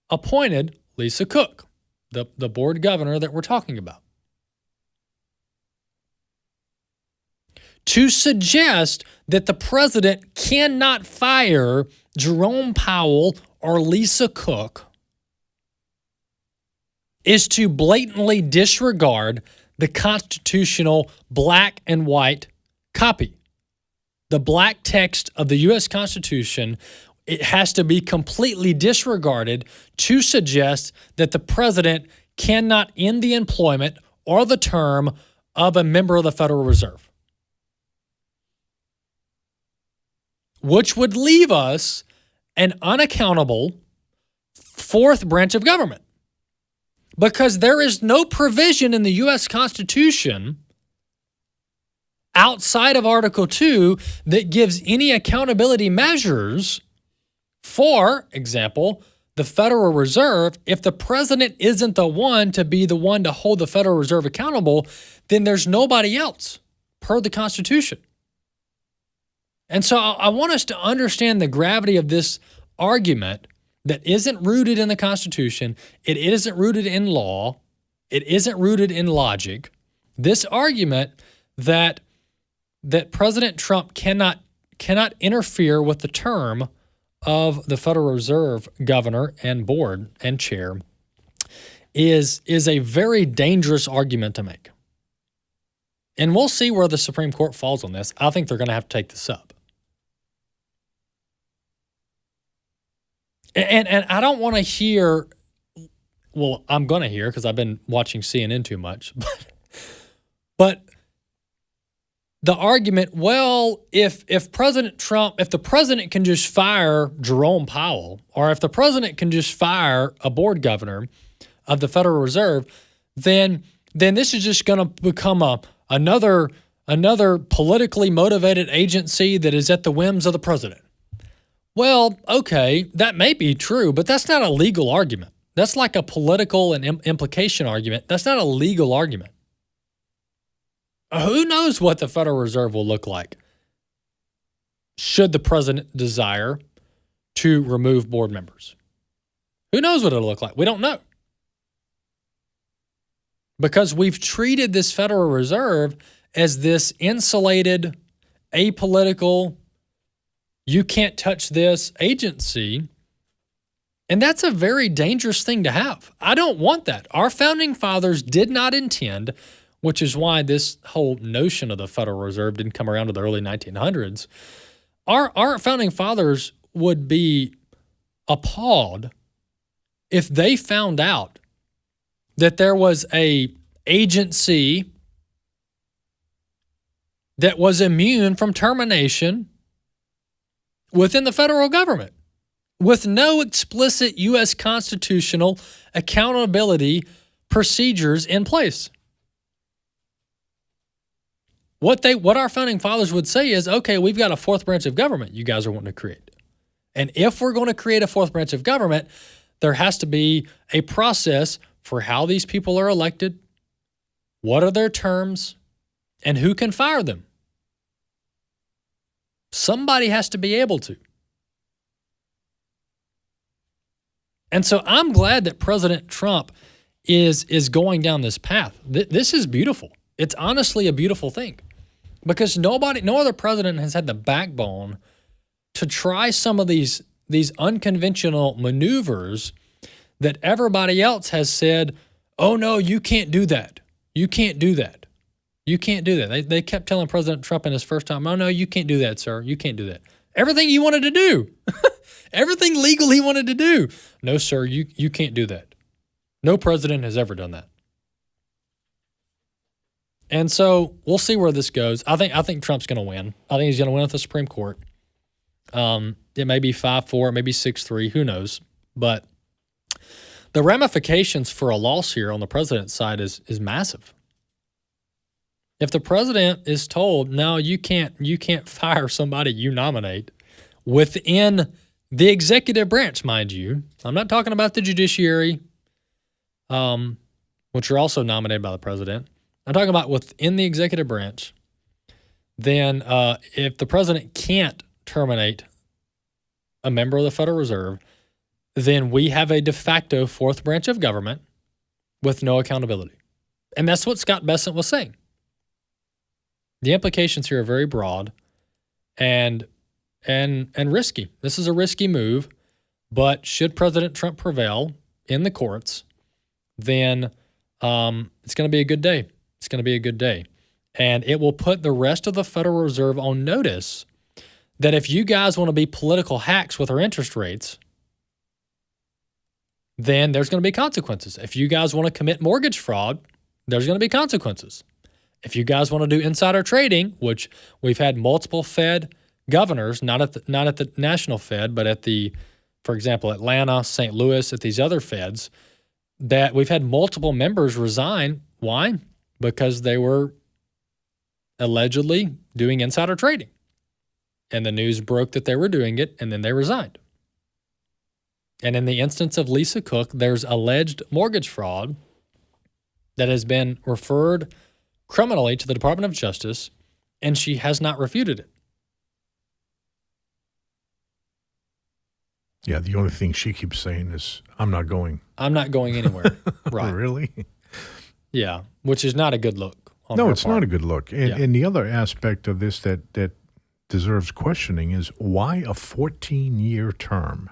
appointed Lisa Cook, the board governor that we're talking about. To suggest that the president cannot fire Jerome Powell or Lisa Cook is to blatantly disregard the constitutional black and white copy. The black text of the U.S. Constitution, it has to be completely disregarded to suggest that the president cannot end the employment or the term of a member of the Federal Reserve, which would leave us an unaccountable fourth branch of government, because there is no provision in the U.S. Constitution outside of Article 2 that gives any accountability measures. For example, the Federal Reserve. If the president isn't the one to hold the Federal Reserve accountable, then there's nobody else per the Constitution. And so I want us to understand the gravity of this argument that isn't rooted in the Constitution. It isn't rooted in law. It isn't rooted in logic. This argument that President Trump cannot interfere with the term of the Federal Reserve governor and board and chair is a very dangerous argument to make. And we'll see where the Supreme Court falls on this. I think they're going to have to take this up. And I don't want to hear, well, I'm going to hear because I've been watching CNN too much, but the argument, well, if President Trump, if the president can just fire Jerome Powell, or if the president can just fire a board governor of the Federal Reserve, then this is just going to become another politically motivated agency that is at the whims of the president. Well, okay, that may be true, but that's not a legal argument. That's like a political and implication argument. That's not a legal argument. Who knows what the Federal Reserve will look like? Should the president desire to remove board members. Who knows what it'll look like? We don't know. Because we've treated this Federal Reserve as this insulated, apolitical, you can't touch this agency. And that's a very dangerous thing to have. I don't want that. Our founding fathers did not intend, which is why this whole notion of the Federal Reserve didn't come around to the early 1900s. Our founding fathers would be appalled if they found out that there was a agency that was immune from termination within the federal government with no explicit U.S. constitutional accountability procedures in place. What our founding fathers would say is, okay, we've got a fourth branch of government you guys are wanting to create. And if we're going to create a fourth branch of government, there has to be a process for how these people are elected, what are their terms, and who can fire them. Somebody has to be able to. And so I'm glad that President Trump is going down this path. This is beautiful. It's honestly a beautiful thing because no other president has had the backbone to try some of these unconventional maneuvers that everybody else has said, oh no, you can't do that. You can't do that. You can't do that. They kept telling President Trump in his first time, oh no, you can't do that, sir. You can't do that. Everything you wanted to do. Everything legal he wanted to do. No, sir, you can't do that. No president has ever done that. And so we'll see where this goes. I think Trump's going to win. I think he's going to win at the Supreme Court. It may be 5-4, it may be 6-3, who knows? But the ramifications for a loss here on the president's side is massive. If the president is told, no, you can't fire somebody you nominate within the executive branch, mind you. I'm not talking about the judiciary, which are also nominated by the president. I'm talking about within the executive branch. Then if the president can't terminate a member of the Federal Reserve, then we have a de facto fourth branch of government with no accountability. And that's what Scott Bessent was saying. The implications here are very broad and risky. This is a risky move, but should President Trump prevail in the courts, then it's going to be a good day. It's going to be a good day. And it will put the rest of the Federal Reserve on notice that if you guys want to be political hacks with our interest rates, then there's going to be consequences. If you guys want to commit mortgage fraud, there's going to be consequences. If you guys want to do insider trading, which we've had multiple Fed governors, not at the national Fed, but at the, for example, Atlanta, St. Louis, at these other Feds, that we've had multiple members resign. Why? Because they were allegedly doing insider trading. And the news broke that they were doing it, and then they resigned. And in the instance of Lisa Cook, there's alleged mortgage fraud that has been referred criminally to the Department of Justice, and she has not refuted it. Yeah, the only thing she keeps saying is, I'm not going. I'm not going anywhere. Right. Really? Yeah, which is not a good look. No, it's not a good look. And the other aspect of this that deserves questioning is why a 14-year term?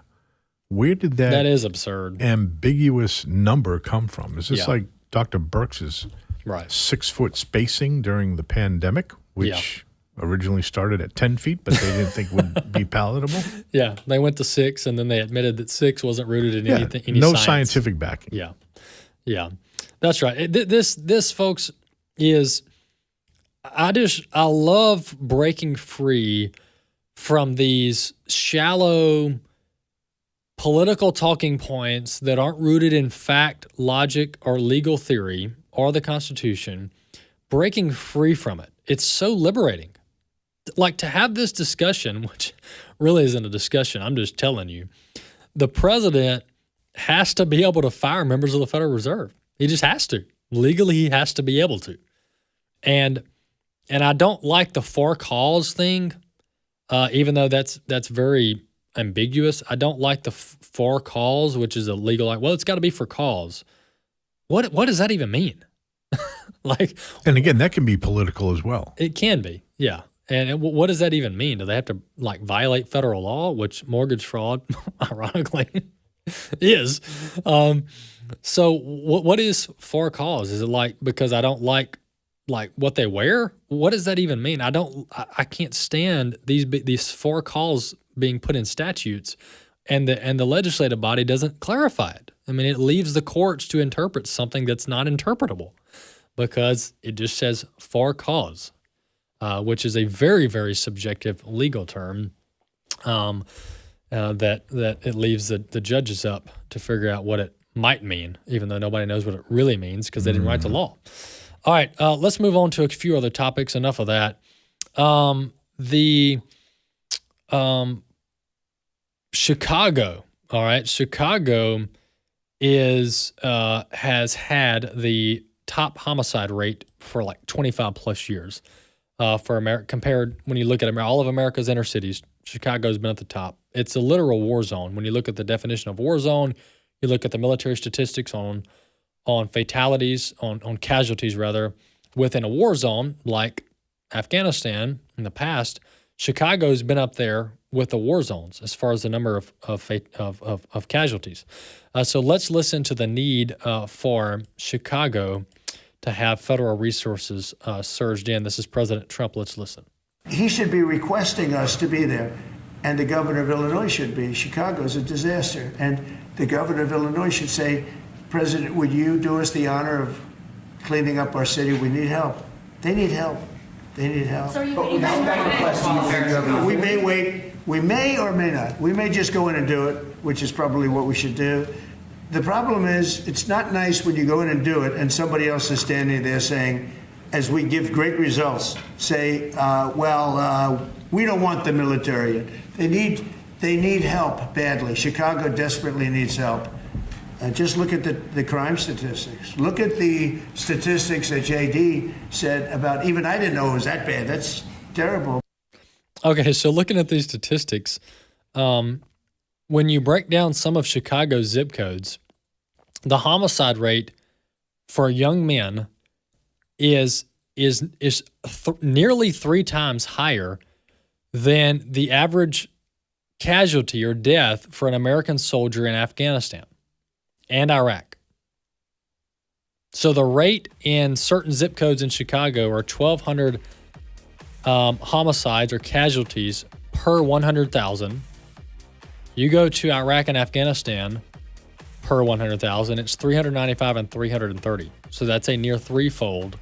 Where did that is absurd ambiguous number come from? Is this like Dr. Birx's 6-foot spacing during the pandemic, which originally started at 10 feet, but they didn't think would be palatable? Yeah, they went to 6, and then they admitted that 6 wasn't rooted in anything. No scientific backing. Yeah, that's right. This, folks, is I love breaking free from these shallow political talking points that aren't rooted in fact, logic, or legal theory or the Constitution, breaking free from it. It's so liberating. Like to have this discussion, which really isn't a discussion, I'm just telling you, the president has to be able to fire members of the Federal Reserve. He just has to. Legally, he has to be able to. And I don't like the for cause thing, even though that's very ambiguous. I don't like the for cause, which is illegal. Like, well, it's got to be for cause. What does that even mean? And again, that can be political as well. It can be, yeah. And what does that even mean? Do they have to violate federal law, which mortgage fraud, ironically, is? So what is for cause? Is it because I don't like what they wear? What does that even mean? I can't stand these for cause being put in statutes, and the legislative body doesn't clarify it. I mean, it leaves the courts to interpret something that's not interpretable because it just says for cause. Which is a very, very subjective legal term that it leaves the judges up to figure out what it might mean, even though nobody knows what it really means because they didn't write the law. All right, let's move on to a few other topics. Enough of that. Chicago. All right, Chicago has had the top homicide rate for 25 plus years. For America, compared when you look at all of America's inner cities, Chicago's been at the top. It's a literal war zone. When you look at the definition of war zone, you look at the military statistics on fatalities, on casualties rather, within a war zone like Afghanistan in the past. Chicago's been up there with the war zones as far as the number of casualties. So let's listen to the need for Chicago to have federal resources surged in. This is President Trump. Let's listen. He should be requesting us to be there, and the governor of Illinois should be. Chicago's a disaster, and the governor of Illinois should say, President, would you do us the honor of cleaning up our city? We need help. They need help. They need help. So we may wait. We may or may not. We may just go in and do it, which is probably what we should do. The problem is, it's not nice when you go in and do it and somebody else is standing there saying, as we give great results, say, we don't want the military. They need help badly. Chicago desperately needs help. Just look at the crime statistics. Look at the statistics that JD said about, even I didn't know it was that bad. That's terrible. Okay, so looking at these statistics, when you break down some of Chicago's zip codes, the homicide rate for young men is nearly 3 times higher than the average casualty or death for an American soldier in Afghanistan and Iraq. So the rate in certain zip codes in Chicago are 1,200 homicides or casualties per 100,000. You go to Iraq and Afghanistan per 100,000, it's 395 and 330. So that's a near threefold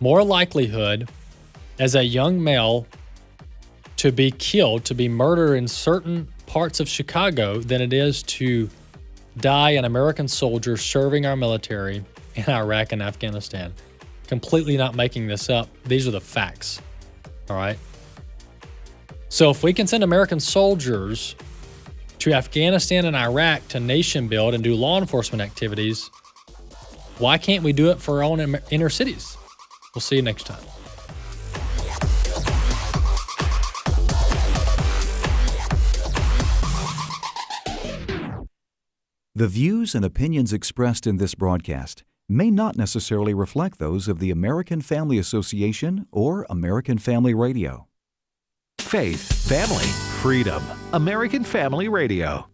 more likelihood as a young male to be killed, to be murdered in certain parts of Chicago than it is to die an American soldier serving our military in Iraq and Afghanistan. Completely not making this up. These are the facts. All right. So if we can send American soldiers to Afghanistan and Iraq to nation build and do law enforcement activities, why can't we do it for our own inner cities? We'll see you next time. The views and opinions expressed in this broadcast may not necessarily reflect those of the American Family Association or American Family Radio. Faith, family, freedom. American Family Radio.